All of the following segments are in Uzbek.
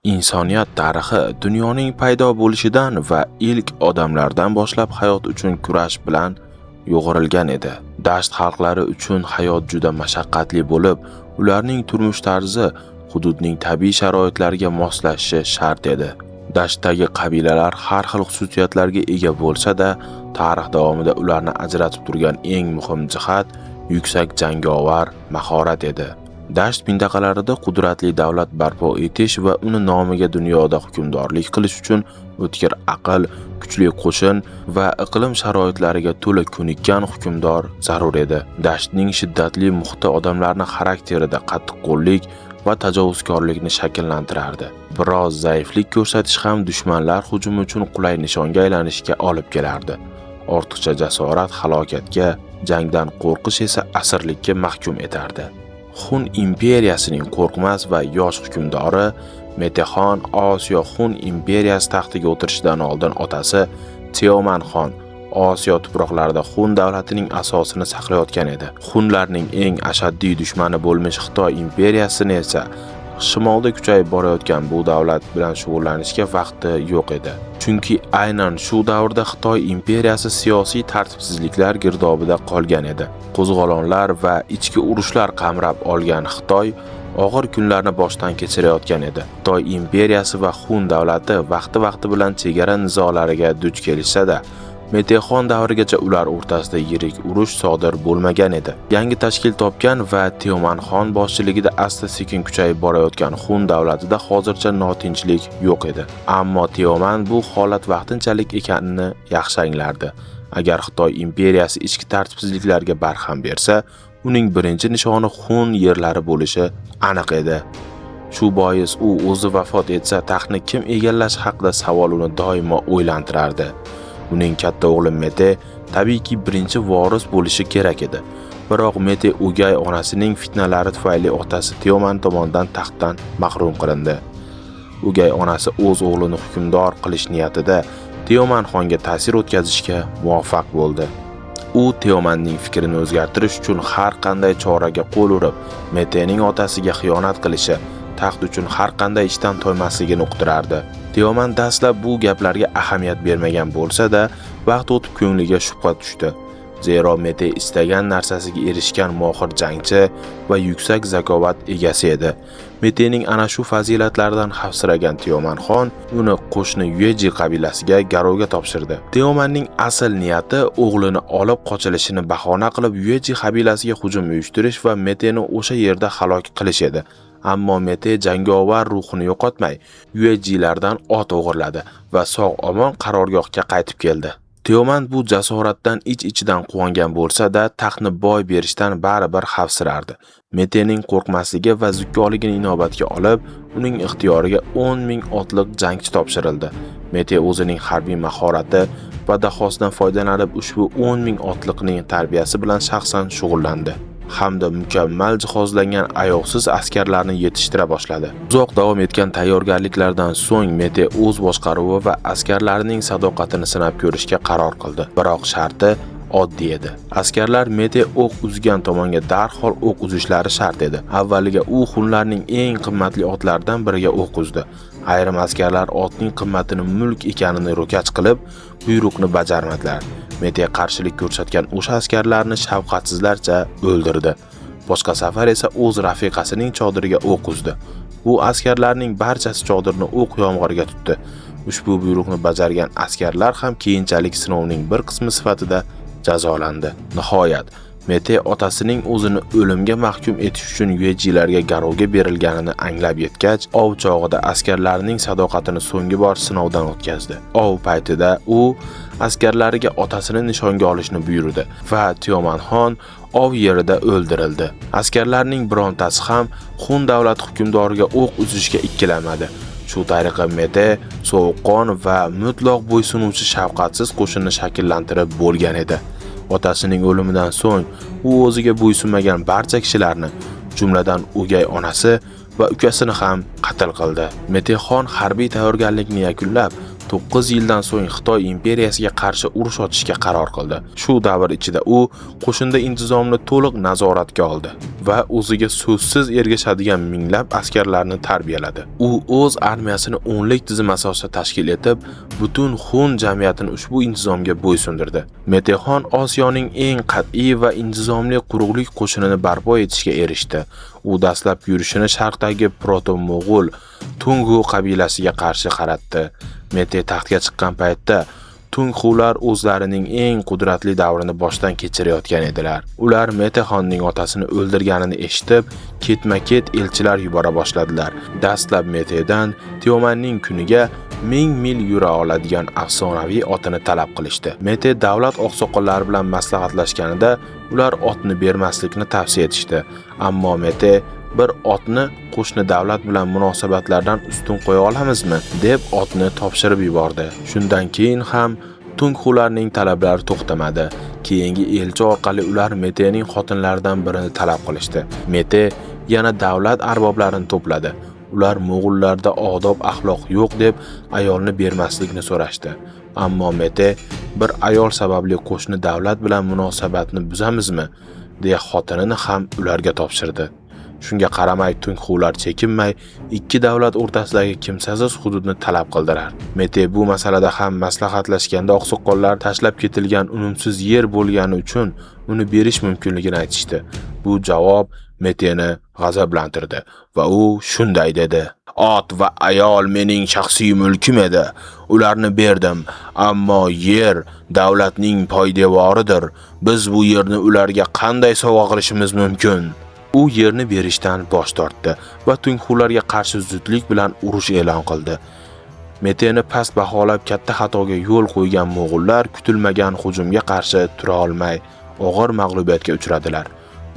Insoniyat tarixi dunyoning paydo bo'lishidan va ilk odamlardan boshlab hayot uchun kurash bilan yo'g'rilgan edi. Dasht xalqlari uchun hayot juda mashaqqatli bo'lib, ularning turmush tarzi hududning tabiiy sharoitlariga moslashishi shart edi. Dashtdagi qabilalar har xil xususiyatlarga ega bo'lsa-da, tarix davomida ularni ajratib turgan eng muhim jihat yuksak jangovar mahorat edi. Dasht mintaqalarida qudratli davlat barpo etish va uni nomiga dunyoda hukmdorlik qilish uchun o'tkir aql, kuchli qo'shin va iqlim sharoitlariga to'la ko'nikkan hukmdor zarur edi. Dashtning shiddatli muhiti odamlarning xarakterida qattiqqo'llik va tajovuzkorlikni shakllantirardi. Biroz zaiflik ko'rsatish ham dushmanlar hujumi uchun qulay nishonga aylanishiga olib kelardi. Ortiqcha jasorat halokatga, jangdan qo'rqish esa asirlikka mahkum etardi. Xun imperiyasining qo'rqmas va yosh hukmdori Metexon Osiyo Xun imperiyasi taxtiga o'tirishidan oldin otasi Teoman xon Osiyo tuproqlarida Xun davlatining asosini saqlayotgan edi. Xunlarning eng ashaddiy dushmani bo'lmish Xitoy imperiyasini esa shimolda kuchayib borayotgan bu davlat bilan shug'ullanishga vaqti yo'q edi. Chunki aynan shu davrda Xitoy imperiyasi siyosiy tartibsizliklar girdobida qolgan edi. Qo'zg'olonlar va ichki urushlar qamrab olgan Xitoy og'ir kunlarni boshdan kechirayotgan edi. Xitoy imperiyasi va Xun davlati vaqti bilan chegara nizolariga duch kelishsa-da, Metexon davrigacha ular o'rtasida yirik urush sodir bo'lmagan edi. Yangi tashkil topgan va Teoman xon boshchiligida asta-sekin kuchayib borayotgan Xun davlatida hozircha notinchlik yo'q edi. Ammo Teoman bu holat vaqtinchalik ekanini yaxshi anglardi. Agar Xitoy imperiyasi ichki tartibsizliklarga barham bersa, uning birinchi nishoni Xun yerlari bo'lishi aniq edi. Shu bois u o'zi vafot etsa, taxtni kim egallash haqida savol uni doimo o'ylantirardi. Uning katta o'g'li Mete tabiiyki birinchi voris bo'lishi kerak edi. Biroq Mete o'gay onasining fitnalari tufayli otasi Teoman tomonidan taxtdan mahrum qilindi. O'gay onasi o'z o'g'lini hukmdor qilish niyatida Teoman xonga ta'sir o'tkazishga muvaffaq bo'ldi. U Teomanning fikrini o'zgartirish uchun har qanday choraga qo'l urib, Metening otasiga xiyonat qilishi, taxt uchun har qanday ishdan toymasligini uqtirardi. Teoman dastlab bu gaplarga ahamiyat bermagan bo'lsa-da, vaqt o'tib ko'ngliga shubha tushdi. Zero Mete istagan narsasiga erishgan mohir jangchi va yuksak zakovat egasi edi. Metening ana shu fazilatlaridan xavfsiragan Teoman xon uni qo'shni Yueji qabilasiga garovga topshirdi. Teomanning asl niyati o'g'lini olib qochilishini bahona qilib Yueji qabilasiga hujum uyushtirish va Meteni o'sha yerda halok qilish edi. Ammo Mete jangovar ruhini yo'qotmay, Yuejilardan ot o'g'irladi va sog'-omon qarorgohga qaytib keldi. Teoman bu jasoratdan ich-ichidan quvongan bo'lsa-da, taxtni boy berishdan baribir xavfsirardi. Metening qo'rqmasligi va zukkoligini inobatga olib, uning ixtiyoriga 10,000 otliq jangchi topshirildi. Mete o'zining harbiy mahorati va dahosidan foydalanib ushbu 10,000 otliqning tarbiyasi bilan shaxsan shug'ullandi. Hamda mukammal jihozlangan ayovsiz askarlarni yetishtira boshladi. Uzoq davom etgan tayyorgarliklardan so'ng Mete o'z boshqaruvi va askarlarining sadoqatini sinab ko'rishga qaror qildi. Biroq sharti oddiy edi. Askarlar Mete o'q uzgan tomonga darhol o'q uzishlari shart edi. Avvaliga u xunlarning eng qimmatli otlaridan biriga o'q uzdi. Ayrim askarlar otning qimmatini mulk ekanini ro'kach qilib, buyruqni bajarmadilar. Mete qarshilik ko'rsatgan o'sha askarlarni shafqatsizlarcha o'ldirdi. Boshqa safar esa o'z rafiqasining chodiriga o'q uzdi. Bu askarlarning barchasi chodirni o'q yomg'iriga tutdi. Ushbu buyruqni bajargan askarlar ham keyinchalik sinovning bir qismi sifatida jazolandi. Nihoyat Mete otasining o'zini o'limga mahkum etish uchun Yuejilarga garovga berilganini anglab yetgach, ov chog'ida askarlarining sadoqatini so'nggi bor sinovdan o'tkazdi. Ov paytida u askarlariga otasini nishonga olishni buyurdi va Teoman xon ov yerida o'ldirildi. Askarlarning birontasi ham Xun davlat hukmdoriga o'q uzishga ikkilanmadi. Shu tariqa Mete sovuqqon va mutlaq bo'ysunuvchi shafqatsiz qo'shinni shakllantirib bo'lgan edi. Otasining o'limidan so'ng u o'ziga bo'ysunmagan barcha kishilarni, jumladan o'gay onasi va ukasini ham qatl qildi. Metexon harbiy tayyorgarlikni yakunlab, 9 yildan so'ng Xitoy imperiyasiga qarshi urush ochishga qaror qildi. Shu davr ichida u qo'shinda intizomni to'liq nazoratga oldi va o'ziga so'zsiz ergashadigan minglab askarlarni tarbiyaladi. U o'z armiyasini o'nlik tizim asosida tashkil etib, butun Xun jamiyatini ushbu intizomga bo'ysundirdi. Metexon Osiyoning eng qat'iy va intizomli quruqlik qo'shinini barpo etishga erishdi. U dastlab yurishini sharqdagi proto-mo'g'ul Tungu qabilasiga qarshi qaratdi. Mete taxtga chiqqan paytda Tungxular o'zlarining eng qudratli davrini boshdan kechirayotgan edilar. Ular Metexonning otasini o'ldirganini eshitib, ketma-ket elchilar yubora boshladilar. Dastlab Metedan Teomanning kuniga 1000 mil yura oladigan afsonaviy otini talab qilishdi. Mete davlat oqsoqollari bilan maslahatlashganida ular otni bermaslikni tavsiya etishdi. Ammo Mete bir otni qo'shni davlat bilan munosabatlardan ustun qo'ya olamizmi deb otni topshirib yubordi. Shundan keyin ham Tungxularning talablari to'xtamadi. Keyingi elchi orqali ular Metening xotinlaridan birini talab qilishdi. Mete yana davlat arboblarini to'pladi. Ular mo'g'ullarda odob axloq yo'q deb ayolni bermaslikni so'rashdi. Ammo Mete bir ayol sababli qo'shni davlat bilan munosabatni buzamizmi deya xotinini ham ularga topshirdi. Shunga qaramay Tungxular chekinmay ikki davlat o'rtasidagi kimsasiz hududni talab qildilar. Mete bu masalada ham maslahatlashganda oqsoqollar tashlab ketilgan unumsiz yer bo'lgani uchun uni berish mumkinligini aytishdi. Bu javob Meteni g'azablantirdi va u shunday dedi: "Ot va ayol mening shaxsiy mulkim edi. Ularni berdim, ammo yer davlatning poydevoridir. Biz bu yerni ularga qanday sovg'a qilishimiz mumkin?" U yerni berishdan bosh tortdi va Tungxularga qarshi zudlik bilan urush e'lon qildi. Meteni past baholab katta xatoga yo'l qo'ygan mo'g'ullar kutilmagan hujumga qarshi tura olmay og'ir mag'lubiyatga uchradilar.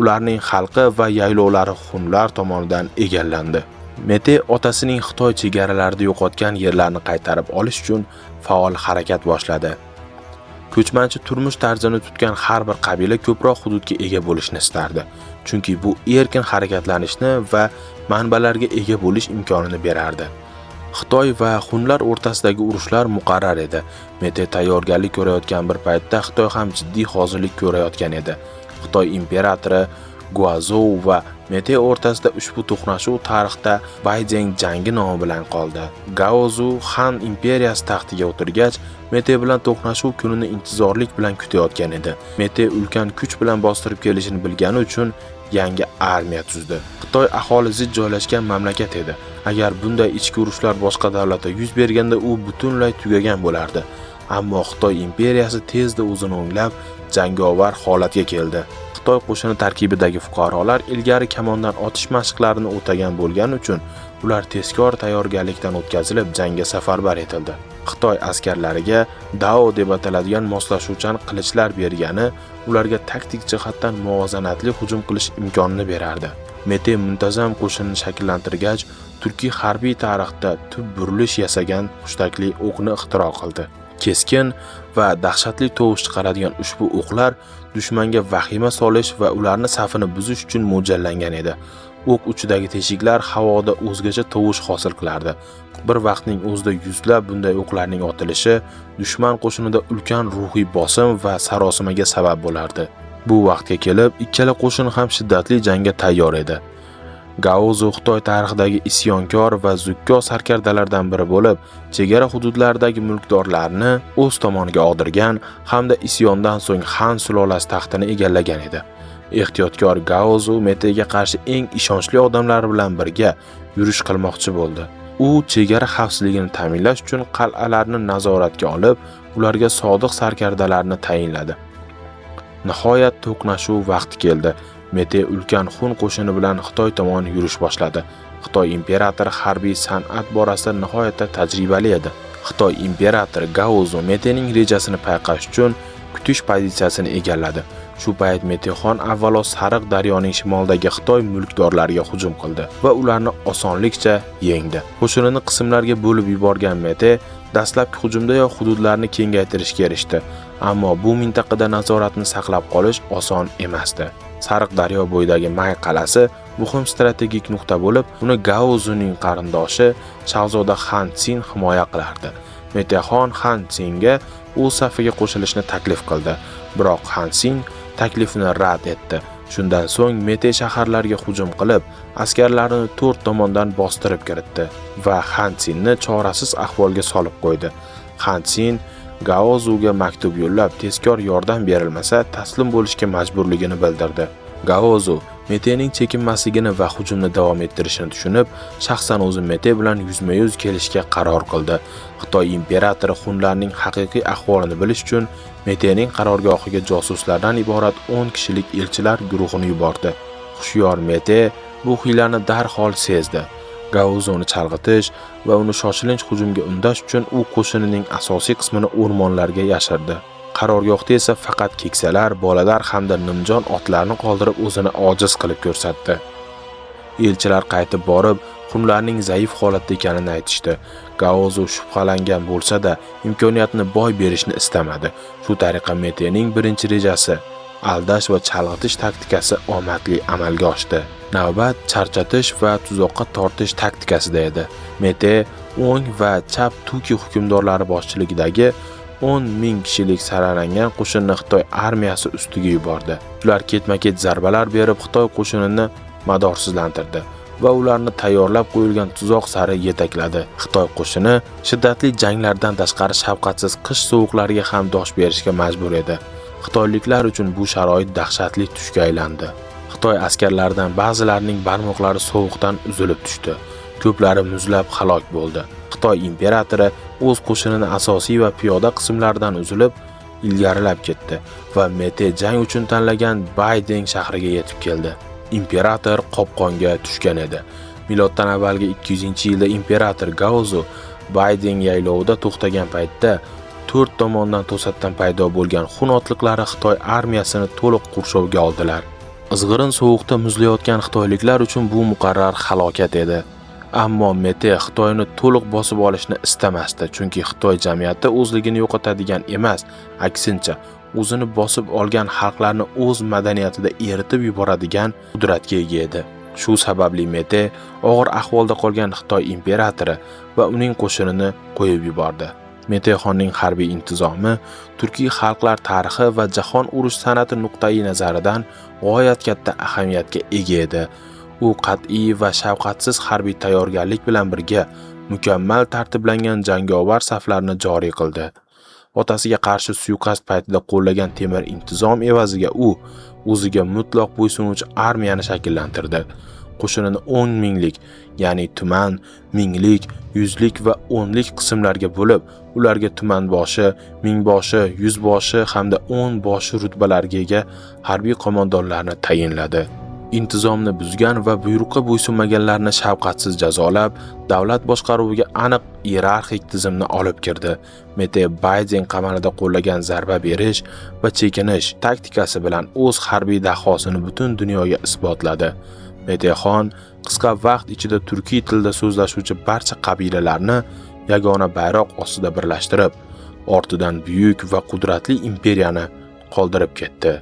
Ularning xalqi va yaylovlari xunlar tomonidan egallandi. Mete otasining Xitoy chegaralarida yo'qotgan yerlarni qaytarib olish uchun faol harakat boshladi. Ko'chmanchi turmush tarzini tutgan har bir qabila ko'proq hududga ega bo'lishni istardi. Chunki bu erkin harakatlanishni va manbalarga ega bo'lish imkonini berardi. Xitoy va xunlar o'rtasidagi urushlar muqarrar edi. Mete tayyorgarlik ko'rayotgan bir paytda Xitoy ham jiddiy hozirlik ko'rayotgan edi. Xitoy imperatori Guazhou va Mete o'rtasida ushbu to'qnashuv tarixda Baijeng jangi nomi bilan qoldi. Gaozu Han imperiyasi taxtiga o'tirgach, Mete bilan to'qnashuv kunini intizorlik bilan kutayotgan edi. Mete ulkan kuch bilan bostirib kelishini bilgani uchun yangi armiya tuzdi. Xitoy aholi zich joylashgan mamlakat edi. Agar bunday ichki urushlar boshqa davlatda yuz berganda u butunlay tugagan bo'lardi. Ammo Xitoy imperiyasi tezda o'zini o'nglab, jangovar holatga keldi. Xitoy qo'shini tarkibidagi fuqarolar ilgari kamondan otish mashqlarini o'tagan bo'lgani uchun ular tezkor tayyorgarlikdan o'tkazilib jangga safarbar etildi. Xitoy askarlariga Dao deb ataladigan moslashuvchan qilichlar bergani ularga taktik jihatdan muvozanatli hujum qilish imkonini berardi. Mete muntazam qo'shinni shakllantirgach, turkiy harbiy tarixda tub burilish yasagan hushtakli o'qni ixtiro qildi. Keskin va dahshatli tovush chiqaradigan ushbu o'qlar dushmanga vahima solish va ularni safini buzish uchun mo'ljallangan edi. O'q uchidagi teshiklar havoda o'zgacha tovush hosil qilardi. Bir vaqtning o'zida yuzlab bunday o'qlarning otilishi dushman qo'shinida ulkan ruhiy bosim va sarosimaga sabab bo'lardi. Bu vaqtga kelib ikkala qo'shin ham shiddatli jangga tayyor edi. Gaozu Xitoy tarixidagi isyonkor va zukkor sarkardalardan biri bo'lib, chegara hududlaridagi mulkdorlarni o'z tomoniga og'dirgan hamda isyondan so'ng Han sulolasi taxtini egallagan edi. Ehtiyotkor Gaozu Metega qarshi eng ishonchli odamlar bilan birga yurish qilmoqchi bo'ldi. U chegara xavfsizligini ta'minlash uchun qal'alarni nazoratga olib, ularga sodiq sarkardalarni tayinladi. Nihoyat to'qnashuv vaqti keldi. Mete ulkan Xun qo'shini bilan Xitoy tomon yurish boshladi. Xitoy imperatori harbiy san'at borasida nihoyatda tajribali edi. Xitoy imperatori Gaozu Metening rejasini payqash uchun kutish pozitsiyasini egalladi. Shu payt Metexon avvalo Sariq daryoning shimolidagi Xitoy mulkdorlariga hujum qildi va ularni osonlikcha yengdi. Qo'shinini qismlarga bo'lib yuborgan Mete dastlabki hujumdayoq hududlarni kengaytirishga erishdi, ammo bu mintaqada nazoratni saqlab qolish oson emasdi. Sariq daryo bo'yidagi May qal'asi muhim strategik nuqta bo'lib, uni Gaozuning qarindoshi Shahzoda Han Sin himoya qilardi. Metexon Han Singa o'z safiga qo'shilishni taklif qildi, biroq Han Sin taklifni rad etdi. Shundan so'ng Mete shaharlarga hujum qilib, askarlarini 4 tomondan bostirib kiritdi va Han Sinni chorasiz ahvolga solib qo'ydi. Han Sin Gaozuga maktub yo'llab, tezkor yordam berilmasa taslim bo'lishga majburligini bildirdi. Gaozu Metening chekinmasligini va hujumni davom ettirishini tushunib, shaxsan o'zi Mete bilan yuzma-yuz kelishga qaror qildi. Xitoy imperatori Xunlarning haqiqiy ahvolini bilish uchun Metening qarorgohiga josuslardan iborat 10 kishilik elchilar guruhini yubordi. Xushyor Mete bu hiylani darhol sezdi. Gaozuni chalg'itish va uni shoshilinch hujumga undash uchun u qo'shinining asosiy qismini o'rmonlarga yashirdi. Qarorgohda esa faqat keksalar, bolalar hamda nimjon otlarni qoldirib o'zini ojiz qilib ko'rsatdi. Elchilar qaytib borib, Xunlarning zaif holatda ekanini aytishdi. Gaozu shubhalangan bo'lsa-da, imkoniyatni boy berishni istamadi. Shu tariqa Metening birinchi rejasi, aldash va chalg'itish taktikasi omadli amalga oshdi. Navbat charchatish va tuzoqqa tortish taktikasida edi. Mete o'ng va chap Tuki hukmdorlari boshchiligidagi 10,000 kishilik saralangan qo'shinni Xitoy armiyasi ustiga yubordi. Ular ketma-ket zarbalar berib Xitoy qo'shinini madorsizlantirdi va ularni tayyorlab qo'yilgan tuzoq sari yetakladi. Xitoy qo'shini shiddatli janglardan tashqari shafqatsiz qish sovuqlariga ham dosh berishga majbur edi. Xitoyliklar uchun bu sharoit dahshatli tushga aylandi. Xitoy askarlaridan ba'zilarining barmoqlari sovuqdan uzilib tushdi. Ko'plari muzlab halok bo'ldi. Xitoy imperatori o'z qo'shinini asosiy va piyoda qismlaridan uzilib, ilgarilab ketdi va Mete jang uchun tanlagan Baydeng shahriga yetib keldi. Imperator qopqonga tushgan edi. Miloddan avvalgi 200-yilda imperator Gaozu Baydeng yaylovida to'xtagan paytda 4 tomondan to'satdan paydo bo'lgan Xun otliqlari Xitoy armiyasini to'liq qurshovga oldilar. Izg'irin sovuqda muzlayotgan xitoyliklar uchun bu muqarrar halokat edi. Ammo Mete Xitoyni to'liq bosib olishni istamasdi, chunki Xitoy jamiyati o'zligini yo'qotadigan emas, aksincha, o'zini bosib olgan xalqlarni o'z madaniyatida eritib yuboradigan qudratga ega edi. Shu sababli Mete og'ir ahvolda qolgan Xitoy imperatori va uning qo'shinini qo'yib yubordi. Metexonning harbiy intizomi turkiy xalqlar tarixi va jahon urush san'ati nuqtai nazaridan g'oyat katta ahamiyatga ega edi. U qat'iy va shafqatsiz harbiy tayyorgarlik bilan birga mukammal tartiblangan jangovar saflarni joriy qildi. Otasiga qarshi suiqasd paytida qo'llagan temir intizom evaziga u o'ziga mutlaq bo'ysunuvchi armiyani shakllantirdi. Qo'shinini 10 minglik, ya'ni tuman, minglik, yuzlik va 10lik qismlarga bo'lib, ularga tuman boshi, ming boshi, yuz boshi hamda 10 boshi rutbalariga ega harbiy qo'mondonlarni tayinladi. Intizomni buzgan va buyruqqa bo'ysunmaganlarni shafqatsiz jazolab, davlat boshqaruviga aniq iyerarxik tizimni olib kirdi. Mete Baydeng qamalida qo'llagan zarba berish va chekinish taktikasi bilan o'z harbiy dahosini butun dunyoga isbotladi. Metexon qisqa vaqt ichida turkiy tilda so'zlashuvchi barcha qabilalarni yagona bayroq ostida birlashtirib, ortidan buyuk va qudratli imperiyani qoldirib ketdi.